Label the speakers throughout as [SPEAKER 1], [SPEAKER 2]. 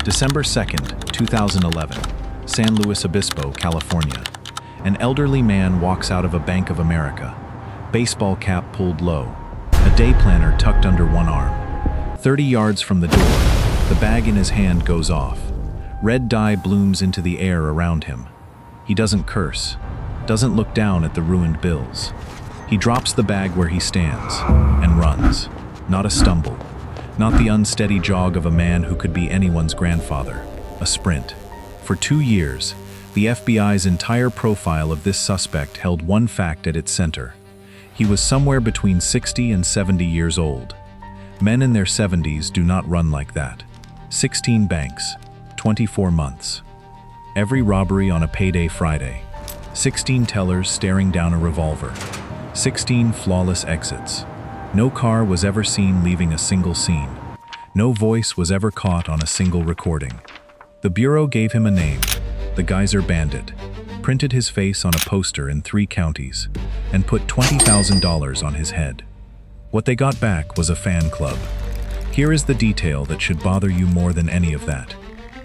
[SPEAKER 1] December 2nd, 2011, San Luis Obispo, California. An elderly man walks out of a Bank of America, baseball cap pulled low, a day planner tucked under one arm. 30 yards from the door, the bag in his hand goes off. Red dye blooms into the air around him. He doesn't curse, doesn't look down at the ruined bills. He drops the bag where he stands and runs. Not a stumble, not the unsteady jog of a man who could be anyone's grandfather. A sprint. For 2 years, the FBI's entire profile of this suspect held one fact at its center. He was somewhere between 60 and 70 years old. Men in their 70s do not run like that. 16 banks, 24 months. Every robbery on a payday Friday. 16 tellers staring down a revolver. 16 flawless exits. No car was ever seen leaving a single scene. No voice was ever caught on a single recording. The Bureau gave him a name, the Geyser Bandit, printed his face on a poster in 3 counties, and put $20,000 on his head. What they got back was a fan club. Here is the detail that should bother you more than any of that.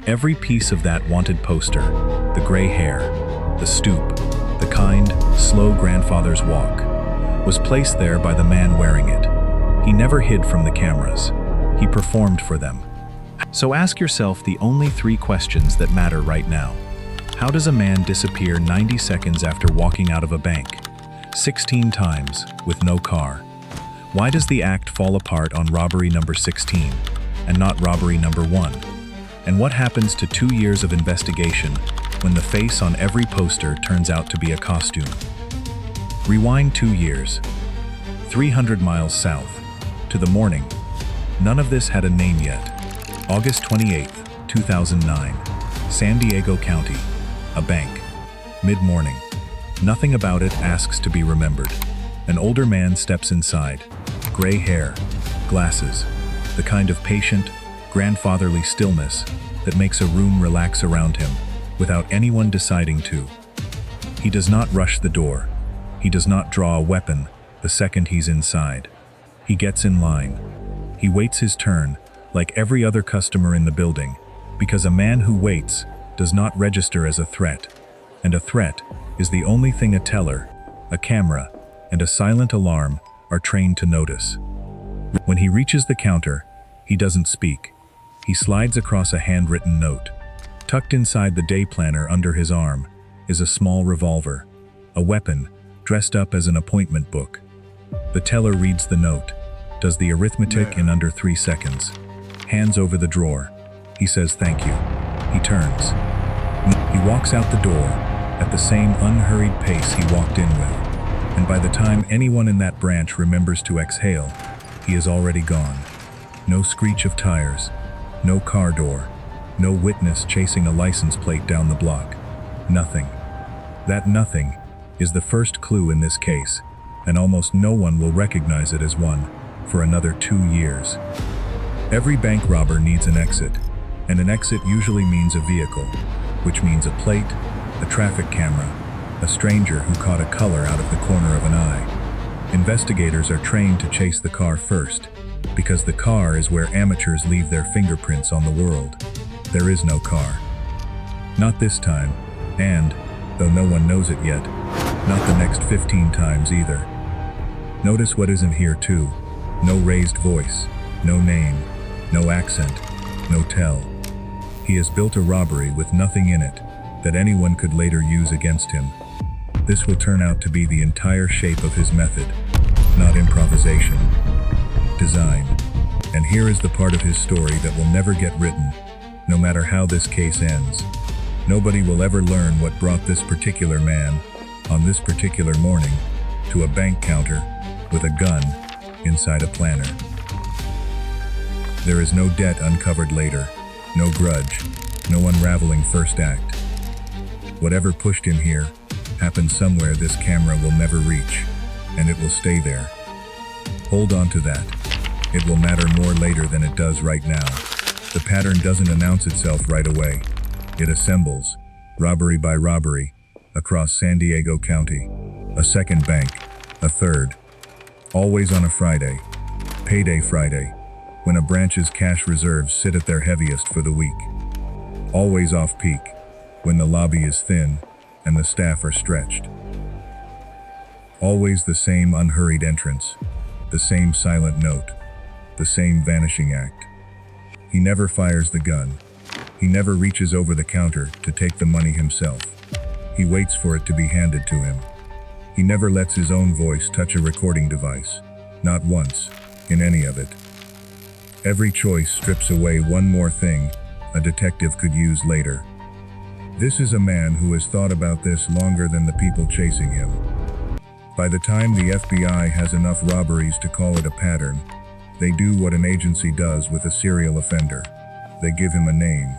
[SPEAKER 1] Every piece of that wanted poster, the gray hair, the stoop, the kind, slow grandfather's walk, was placed there by the man wearing it. He never hid from the cameras. He performed for them. So ask yourself the only 3 questions that matter right now. How does a man disappear 90 seconds after walking out of a bank? 16 times, with no car. Why does the act fall apart on robbery number 16, and not robbery number 1? And what happens to 2 years of investigation when the face on every poster turns out to be a costume? Rewind 2 years, 300 miles south, to the morning. None of this had a name yet. August 28, 2009, San Diego County, a bank. Mid-morning. Nothing about it asks to be remembered. An older man steps inside. Gray hair, glasses, the kind of patient, grandfatherly stillness that makes a room relax around him without anyone deciding to. He does not rush the door. He does not draw a weapon the second he's inside. He gets in line. He waits his turn, like every other customer in the building, because a man who waits does not register as a threat, and a threat is the only thing a teller, a camera, and a silent alarm are trained to notice. When he reaches the counter, he doesn't speak. He slides across a handwritten note. Tucked inside the day planner under his arm is a small revolver, a weapon dressed up as an appointment book. The teller reads the note, does the arithmetic in under 3 seconds, hands over the drawer. He says thank you. He turns. He walks out the door at the same unhurried pace he walked in with, and by the time anyone in that branch remembers to exhale, he is already gone. No screech of tires, no car door, no witness chasing a license plate down the block. Nothing. That nothing is the first clue in this case, and almost no one will recognize it as one for another 2 years. Every bank robber needs an exit, and an exit usually means a vehicle, which means a plate, a traffic camera, a stranger who caught a color out of the corner of an eye. Investigators are trained to chase the car first, because the car is where amateurs leave their fingerprints on the world. There is no car. Not this time, and, though no one knows it yet, not the next 15 times either. Notice what isn't here too. No raised voice, no name, no accent, no tell. He has built a robbery with nothing in it that anyone could later use against him. This will turn out to be the entire shape of his method, not improvisation. Design. And here is the part of his story that will never get written, no matter how this case ends. Nobody will ever learn what brought this particular man, on this particular morning, to a bank counter with a gun inside a planner. There is no debt uncovered later, no grudge, no unraveling first act. Whatever pushed him here happened somewhere this camera will never reach, and it will stay there. Hold on to that. It will matter more later than it does right now. The pattern doesn't announce itself right away. It assembles, robbery by robbery, across San Diego County. A second bank, a third. Always on a Friday, payday Friday, when a branch's cash reserves sit at their heaviest for the week.
[SPEAKER 2] Always off-peak, when the lobby is thin and the staff are stretched. Always the same unhurried entrance, the same silent note, the same vanishing act. He never fires the gun. He never reaches over the counter to take the money himself. He waits for it to be handed to him. He never lets his own voice touch a recording device, not once, in any of it. Every choice strips away one more thing a detective could use later. This is a man who has thought about this longer than the people chasing him. By the time the FBI has enough robberies to call it a pattern, they do what an agency does with a serial offender. They give him a name,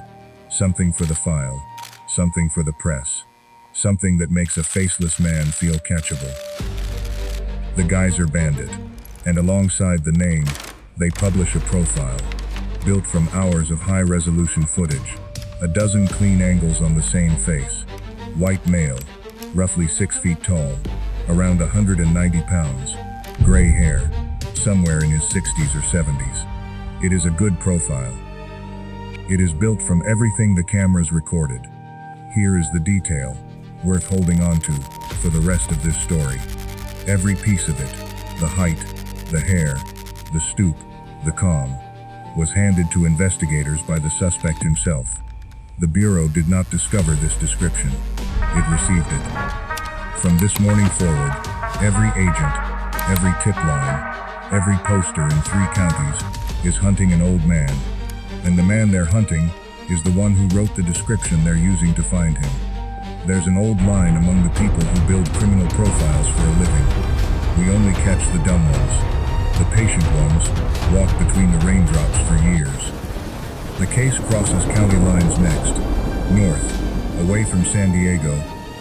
[SPEAKER 2] something for the file, something for the press, something that makes a faceless man feel catchable. The Geyser Bandit, and alongside the name, they publish a profile, built from hours of high-resolution footage, a dozen clean angles on the same face. White male, roughly 6 feet tall, around 190 pounds, gray hair, somewhere in his 60s or 70s. It is a good profile. It is built from everything the cameras recorded. Here is the detail, worth holding on to for the rest of this story. Every piece of it, the height, the hair, the stoop, the calm, was handed to investigators by the suspect himself. The Bureau did not discover this description. It received it. From this morning forward, every agent, every tip line, every poster in 3 counties is hunting an old man. And the man they're hunting is the one who wrote the description they're using to find him. There's an old line among the people who build criminal profiles for a living. We only catch the dumb ones. The patient ones walk between the raindrops for years. The case crosses county lines next, north, away from San Diego,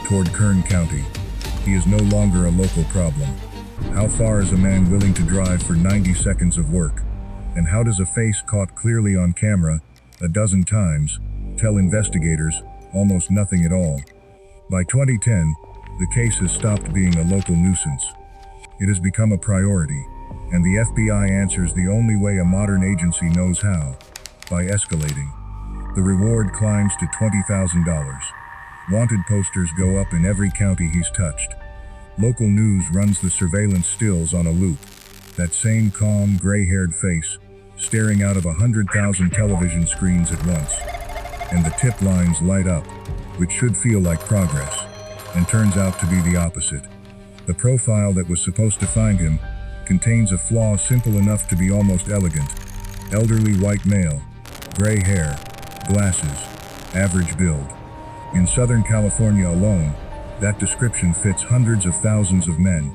[SPEAKER 2] toward Kern County. He is no longer a local problem. How far is a man willing to drive for 90 seconds of work? And how does a face caught clearly on camera, a dozen times, tell investigators almost nothing at all? By 2010, the case has stopped being a local nuisance. It has become a priority, and the FBI answers the only way a modern agency knows how, by escalating. The reward climbs to $20,000. Wanted posters go up in every county he's touched. Local news runs the surveillance stills on a loop. That same calm, gray-haired face, staring out of 100,000 television screens at once. And the tip lines light up, which should feel like progress, and turns out to be the opposite. The profile that was supposed to find him contains a flaw simple enough to be almost elegant. Elderly white male, gray hair, glasses, average build. In Southern California alone, that description fits hundreds of thousands of men.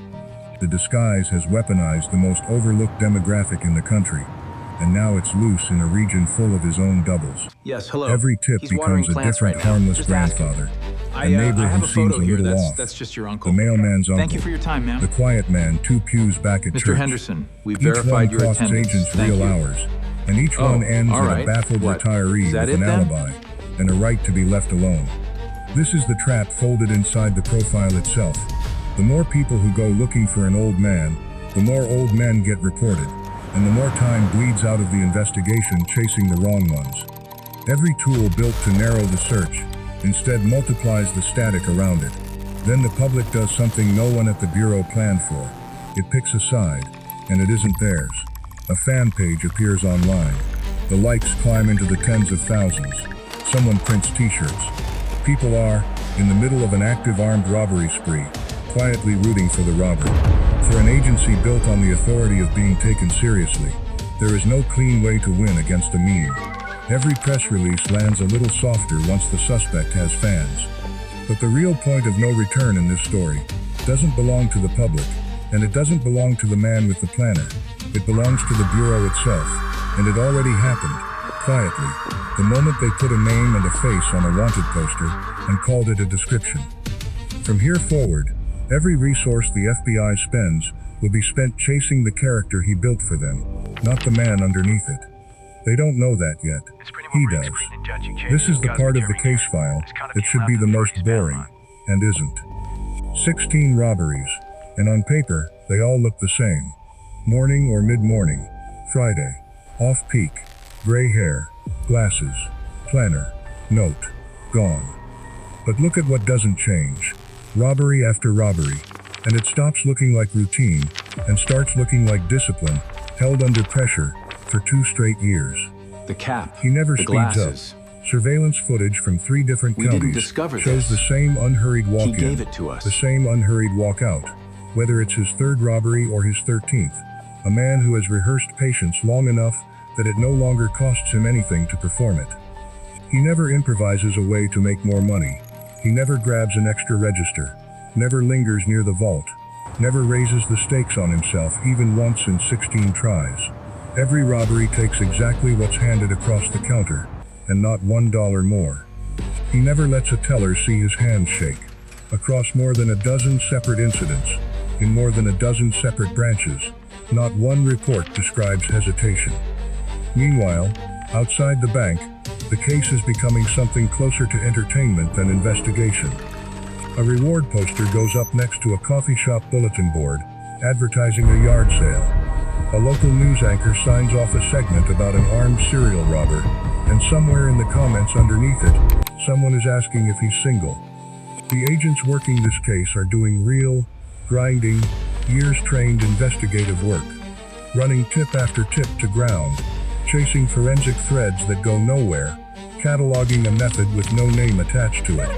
[SPEAKER 2] The disguise has weaponized the most overlooked demographic in the country, and now it's loose in a region full of his own doubles.
[SPEAKER 3] Yes, hello.
[SPEAKER 2] Every tip becomes a different harmless grandfather. A neighbor who seems a little off.
[SPEAKER 3] That's just your uncle.
[SPEAKER 2] The mailman's uncle.
[SPEAKER 3] Thank you for your time, ma'am.
[SPEAKER 2] The quiet man 2 pews back at
[SPEAKER 3] Mr.
[SPEAKER 2] church.
[SPEAKER 3] Henderson, we
[SPEAKER 2] Each
[SPEAKER 3] verified
[SPEAKER 2] one
[SPEAKER 3] your
[SPEAKER 2] costs
[SPEAKER 3] attendance.
[SPEAKER 2] agents
[SPEAKER 3] Thank
[SPEAKER 2] real
[SPEAKER 3] you.
[SPEAKER 2] hours, and each one ends
[SPEAKER 3] all
[SPEAKER 2] with
[SPEAKER 3] right.
[SPEAKER 2] a baffled
[SPEAKER 3] What?
[SPEAKER 2] retiree
[SPEAKER 3] Is that
[SPEAKER 2] with an
[SPEAKER 3] it, then?
[SPEAKER 2] alibi and a right to be left alone. This is the trap folded inside the profile itself. The more people who go looking for an old man, the more old men get reported, and the more time bleeds out of the investigation chasing the wrong ones. Every tool built to narrow the search instead multiplies the static around it. Then the public does something no one at the Bureau planned for. It picks a side, and it isn't theirs. A fan page appears online. The likes climb into the tens of thousands. Someone prints t-shirts. People are, in the middle of an active armed robbery spree, quietly rooting for the robber. For an agency built on the authority of being taken seriously, there is no clean way to win against a meme. Every press release lands a little softer once the suspect has fans. But the real point of no return in this story doesn't belong to the public, and it doesn't belong to the man with the planner. It belongs to the Bureau itself, and it already happened, quietly, the moment they put a name and a face on a wanted poster and called it a description. From here forward, every resource the FBI spends will be spent chasing the character he built for them, not the man underneath it. They don't know that yet. He does. This is the part of the case file that should be the most boring, and isn't. 16 robberies, and on paper, they all look the same. Morning or mid-morning, Friday, off-peak, gray hair, glasses, planner, Note, gone. But look at what doesn't change. Robbery after robbery. And it stops looking like routine and starts looking like discipline, held under pressure for 2 straight years.
[SPEAKER 3] The cap,
[SPEAKER 2] He never
[SPEAKER 3] the
[SPEAKER 2] speeds
[SPEAKER 3] glasses.
[SPEAKER 2] up. Surveillance footage from 3 different
[SPEAKER 3] We didn't
[SPEAKER 2] counties
[SPEAKER 3] discover
[SPEAKER 2] shows
[SPEAKER 3] this.
[SPEAKER 2] the same unhurried walk-in,
[SPEAKER 3] He gave it to us.
[SPEAKER 2] the same unhurried walk-out, whether it's his 3rd robbery or his 13th. A man who has rehearsed patience long enough that it no longer costs him anything to perform it. He never improvises a way to make more money. He never grabs an extra register, never lingers near the vault, never raises the stakes on himself even once in 16 tries. Every robbery takes exactly what's handed across the counter, and not $1 more. He never lets a teller see his hands shake. Across more than a dozen separate incidents, in more than a dozen separate branches, not one report describes hesitation. Meanwhile, outside the bank, the case is becoming something closer to entertainment than investigation. A reward poster goes up next to a coffee shop bulletin board, advertising a yard sale. A local news anchor signs off a segment about an armed serial robber, and somewhere in the comments underneath it, someone is asking if he's single. The agents working this case are doing real, grinding, years-trained investigative work, running tip after tip to ground, chasing forensic threads that go nowhere, cataloging a method with no name attached to it,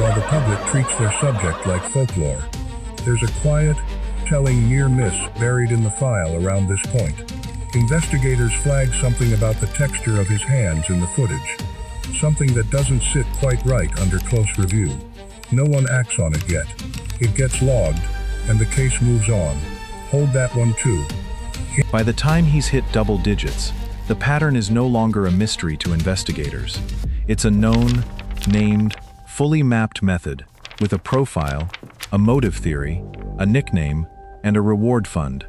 [SPEAKER 2] while the public treats their subject like folklore. There's a quiet, telling near miss buried in the file around this point. Investigators flag something about the texture of his hands in the footage, something that doesn't sit quite right under close review. No one acts on it yet. It gets logged, and the case moves on. Hold that one too.
[SPEAKER 1] By the time he's hit double digits, the pattern is no longer a mystery to investigators. It's a known, named, fully mapped method with a profile, a motive theory, a nickname, and a reward fund.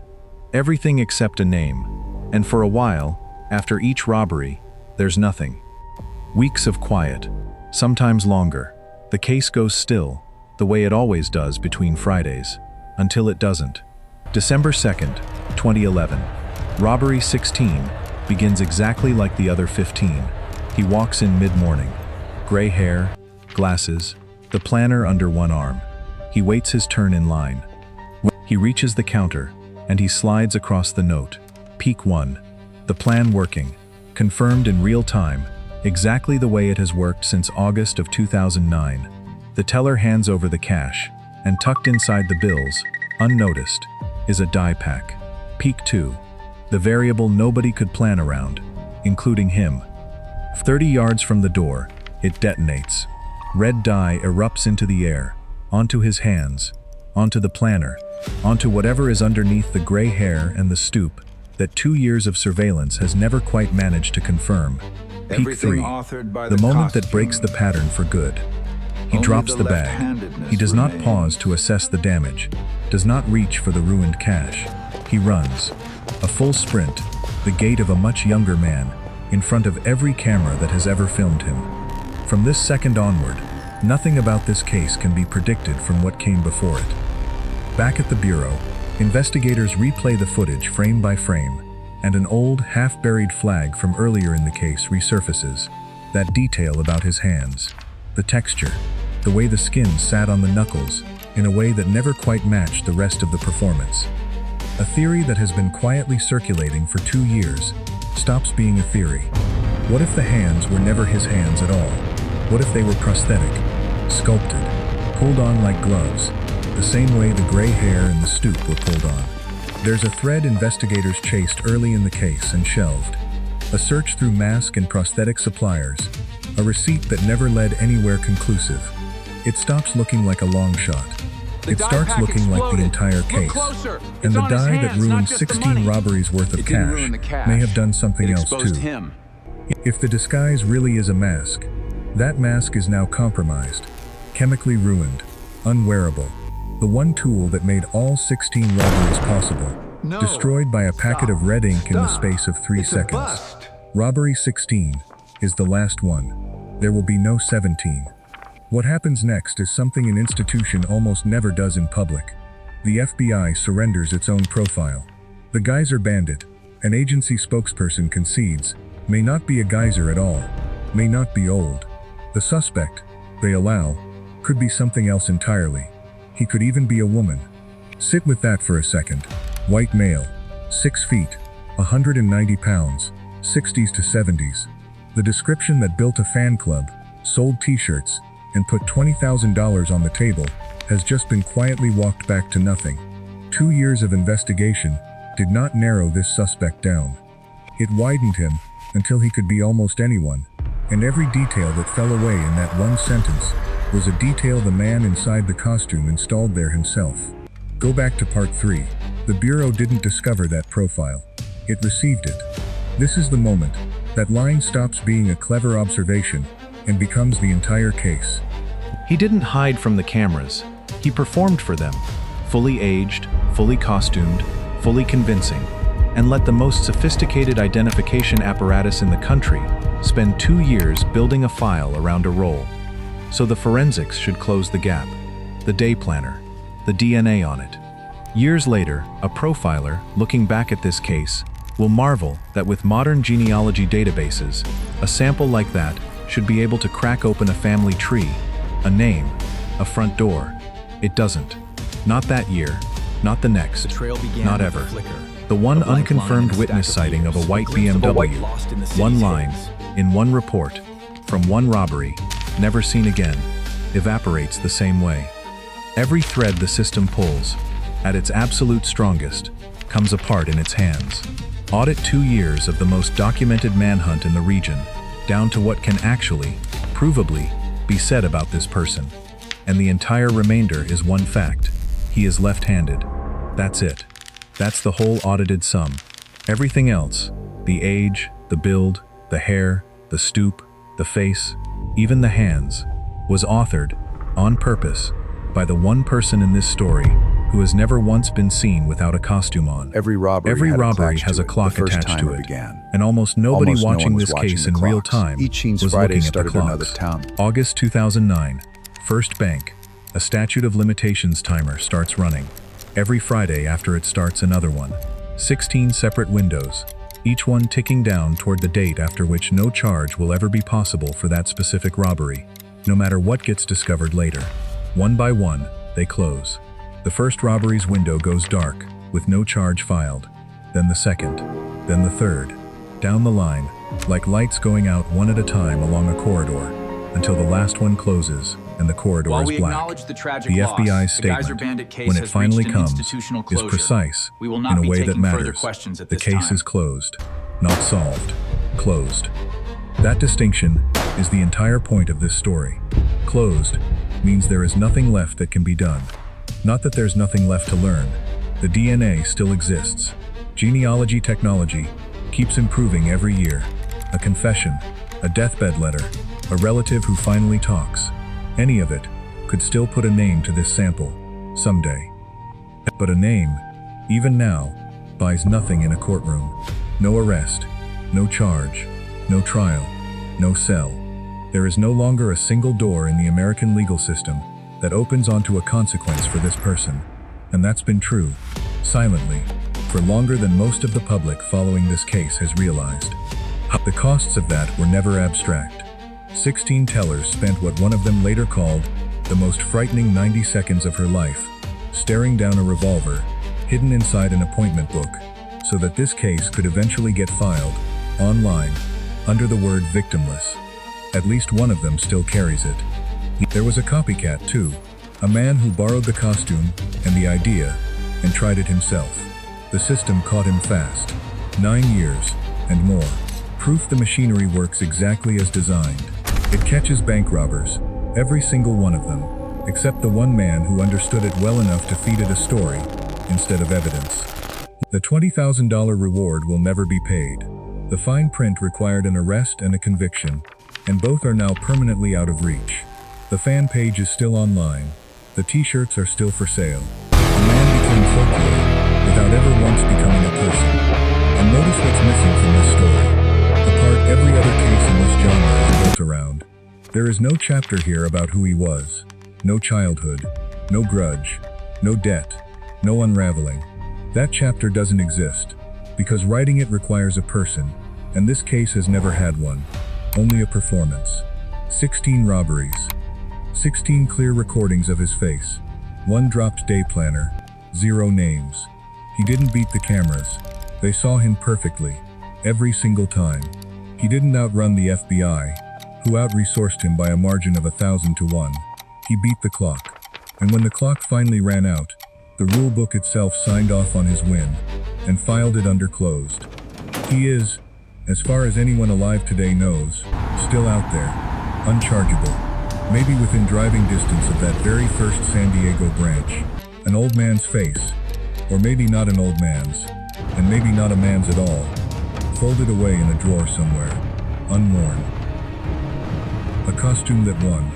[SPEAKER 1] Everything except a name. And for a while, after each robbery, there's nothing. Weeks of quiet, sometimes longer. The case goes still, the way it always does between Fridays, until it doesn't. December 2nd, 2011. Robbery 16 begins exactly like the other 15. He walks in mid-morning. Gray hair, glasses, the planner under one arm. He waits his turn in line. He reaches the counter, and he slides across the note. Peak 1. The plan working. Confirmed in real time, exactly the way it has worked since August of 2009. The teller hands over the cash, and tucked inside the bills, unnoticed, is a die pack. Peak 2. The variable nobody could plan around, including him. 30 yards from the door, it detonates. Red dye erupts into the air, onto his hands, onto the planner, onto whatever is underneath the gray hair and the stoop that 2 years of surveillance has never quite managed to confirm. Peak 3. The moment that breaks the pattern for good. He drops the bag. He does not pause to assess the damage, does not reach for the ruined cash. He runs. A full sprint, the gait of a much younger man, in front of every camera that has ever filmed him. From this second onward, nothing about this case can be predicted from what came before it. Back at the bureau, investigators replay the footage frame by frame, and an old, half-buried flag from earlier in the case resurfaces. That detail about his hands, the texture, the way the skin sat on the knuckles, in a way that never quite matched the rest of the performance. A theory that has been quietly circulating for 2 years stops being a theory. What if the hands were never his hands at all? What if they were prosthetic, sculpted, pulled on like gloves, the same way the gray hair and the stoop were pulled on? There's a thread investigators chased early in the case and shelved. A search through mask and prosthetic suppliers, a receipt that never led anywhere conclusive. It stops looking like a long shot. It starts looking like the entire case. And the die that ruined 16 robberies worth of cash may have done something else too. If the disguise really is a mask, that mask is now compromised, chemically ruined, unwearable. The one tool that made all 16 robberies possible, destroyed by a packet of red ink in the space of 3 seconds. Robbery 16 is the last one. There will be no 17. What happens next is something an institution almost never does in public. The FBI surrenders its own profile. The Geyser Bandit, an agency spokesperson concedes, may not be a geyser at all, may not be old.
[SPEAKER 2] The suspect, they allow, could be something else entirely. He could even be a woman. Sit with that for a second. White male, 6 feet, 190 pounds, 60s to 70s. The description that built a fan club, sold t-shirts, and put $20,000 on the table has just been quietly walked back to nothing. 2 years of investigation did not narrow this suspect down. It widened him until he could be almost anyone, and every detail that fell away in that one sentence was a detail the man inside the costume installed there himself. Go back to part 3. The Bureau didn't discover that profile. It received it. This is the moment that line stops being a clever observation and becomes the entire case.
[SPEAKER 1] He didn't hide from the cameras. He performed for them, fully aged, fully costumed, fully convincing, and let the most sophisticated identification apparatus in the country spend 2 years building a file around a role. So the forensics should close the gap. The day planner, the DNA on it. Years later, a profiler, looking back at this case, will marvel that with modern genealogy databases, a sample like that should be able to crack open a family tree, a name, a front door. It doesn't. Not that year, not the next,
[SPEAKER 3] The trail began
[SPEAKER 1] not
[SPEAKER 3] with
[SPEAKER 1] ever.
[SPEAKER 3] a flicker.
[SPEAKER 1] The one
[SPEAKER 3] A blank line
[SPEAKER 1] unconfirmed
[SPEAKER 3] in a
[SPEAKER 1] witness
[SPEAKER 3] stack of
[SPEAKER 1] sighting of a
[SPEAKER 3] years.
[SPEAKER 1] white
[SPEAKER 3] A glimpse of a white
[SPEAKER 1] BMW,
[SPEAKER 3] lost in the
[SPEAKER 1] one
[SPEAKER 3] city's
[SPEAKER 1] line,
[SPEAKER 3] haze.
[SPEAKER 1] in one report, from one robbery, never seen again, evaporates the same way. Every thread the system pulls, at its absolute strongest, comes apart in its hands. Audit 2 years of the most documented manhunt in the region, down to what can actually, provably, be said about this person. And the entire remainder is one fact. He is left-handed. That's it. That's the whole audited sum. Everything else, the age, the build, the hair, the stoop, the face, even the hands, was authored, on purpose, by the one person in this story who has never once been seen without a costume on.
[SPEAKER 4] Every robbery
[SPEAKER 1] has a clock attached to it,
[SPEAKER 4] began.
[SPEAKER 1] and almost nobody
[SPEAKER 4] Almost no
[SPEAKER 1] watching
[SPEAKER 4] one was
[SPEAKER 1] this
[SPEAKER 4] watching
[SPEAKER 1] case
[SPEAKER 4] the
[SPEAKER 1] in real
[SPEAKER 4] clocks.
[SPEAKER 1] time
[SPEAKER 4] Each Sheen's
[SPEAKER 1] was
[SPEAKER 4] Friday
[SPEAKER 1] looking at the
[SPEAKER 4] started another
[SPEAKER 1] clocks.
[SPEAKER 4] town.
[SPEAKER 1] August 2009, First Bank, a statute of limitations timer starts running. Every Friday after it starts another one. 16 separate windows, each one ticking down toward the date after which no charge will ever be possible for that specific robbery, no matter what gets discovered later. One by one, they close. The first robbery's window goes dark, with no charge filed. Then the second, then the third. Down the line, like lights going out one at a time along a corridor, until the last one closes and the corridor
[SPEAKER 3] While
[SPEAKER 1] is
[SPEAKER 3] we
[SPEAKER 1] black.
[SPEAKER 3] acknowledge the tragic
[SPEAKER 1] The
[SPEAKER 3] loss,
[SPEAKER 1] FBI's
[SPEAKER 3] the Geyser
[SPEAKER 1] statement,
[SPEAKER 3] Bandit case
[SPEAKER 1] when it
[SPEAKER 3] has
[SPEAKER 1] finally
[SPEAKER 3] reached an
[SPEAKER 1] comes,
[SPEAKER 3] institutional
[SPEAKER 1] is
[SPEAKER 3] closure.
[SPEAKER 1] precise,
[SPEAKER 3] We will not
[SPEAKER 1] in a
[SPEAKER 3] be
[SPEAKER 1] way that
[SPEAKER 3] taking further
[SPEAKER 1] matters.
[SPEAKER 3] questions at
[SPEAKER 1] The
[SPEAKER 3] this
[SPEAKER 1] case
[SPEAKER 3] time.
[SPEAKER 1] is closed, not solved, closed. That distinction is the entire point of this story. Closed means there is nothing left that can be done. Not that there's nothing left to learn. The DNA still exists. Genealogy technology keeps improving every year. A confession, a deathbed letter, a relative who finally talks. Any of it could still put a name to this sample, someday. But a name, even now, buys nothing in a courtroom. No arrest, no charge, no trial, no cell. There is no longer a single door in the American legal system that opens onto a consequence for this person. And that's been true, silently, for longer than most of the public following this case has realized. The costs of that were never abstract. 16 tellers spent what one of them later called the most frightening 90 seconds of her life, staring down a revolver, hidden inside an appointment book, so that this case could eventually get filed, online, under the word victimless. At least one of them still carries it. There was a copycat too, a man who borrowed the costume and the idea and tried it himself. The system caught him fast. 9 years and more. Proof the machinery works exactly as designed. It catches bank robbers, every single one of them, except the one man who understood it well enough to feed it a story instead of evidence. The $20,000 reward will never be paid. The fine print required an arrest and a conviction, and both are now permanently out of reach. The fan page is still online. The t-shirts are still for sale. A man became folklore without ever once becoming a person. And notice what's missing from this story. The part every other case in this genre is built around. There is no chapter here about who he was. No childhood. No grudge. No debt. No unraveling. That chapter doesn't exist, because writing it requires a person, and this case has never had one. Only a performance.
[SPEAKER 2] 16 robberies. 16 clear recordings of his face. 1 dropped day planner. 0 names. He didn't beat the cameras. They saw him perfectly. Every single time. He didn't outrun the FBI, who out-resourced him by a margin of 1,000 to 1. He beat the clock. And when the clock finally ran out, the rule book itself signed off on his win and filed it under closed. He is, as far as anyone alive today knows, still out there, unchargeable, maybe within driving distance of that very first San Diego branch. An old man's face, or maybe not an old man's, and maybe not a man's at all, folded away in a drawer somewhere, unworn. A costume that won.